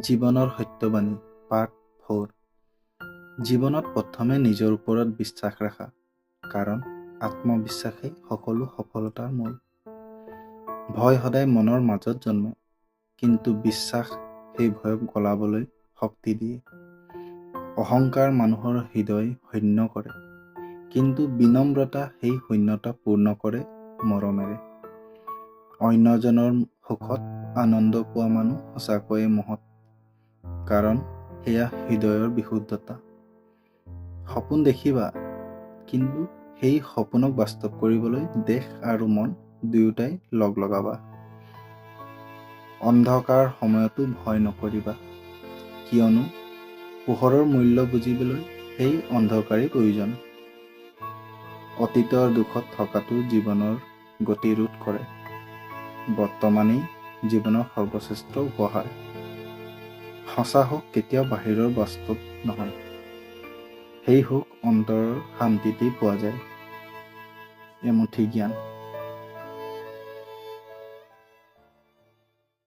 জীৱনৰ সত্যবাণী পাৰ্ট 4। জীৱনত প্ৰথমে নিজৰ ওপৰত বিশ্বাস ৰাখা, কাৰণ আত্মবিশ্বাসেই সকলো সফলতাৰ মূল। ভয় সদায় মনৰ মাজত জন্মে, কিন্তু বিশ্বাস সেই ভয়ক গলাবলৈ শক্তি দিয়ে। অহংকাৰ মানুহৰ হৃদয় শূন্য কৰে, কিন্তু বিনম্ৰতা সেই শূন্যতা পূৰ্ণ কৰে মৰমেৰে। অন্যজনৰ সুখত আনন্দ পোৱা মানুহ সঁচাকৈয়ে মহৎ, কাৰণ সেয়া হৃদয়ৰ বিশুদ্ধতা। সপোন দেখিবা, কিন্তু সেই সপোনক বাস্তৱ কৰিবলৈ দেশ আৰু মন দুয়োটাই লগ লগাবা। অন্ধকাৰ সময়তো ভয় নকৰিবা, কিয়নো পোহৰৰ মূল্য বুজিবলৈ সেই অন্ধকাৰেই প্ৰয়োজন। অতীতৰ দুখত থকাটো জীৱনৰ গতি ৰোধ কৰে, বৰ্তমানেই জীৱনৰ সৰ্বশ্ৰেষ্ঠ উপহাৰ। সঁচা সুখ কেতিয়াও বাহিৰৰ বাস্তৱ নহয়, সেই সুখ অন্তৰৰ শান্তিতেই পোৱা যায়। এমুঠি জ্ঞান।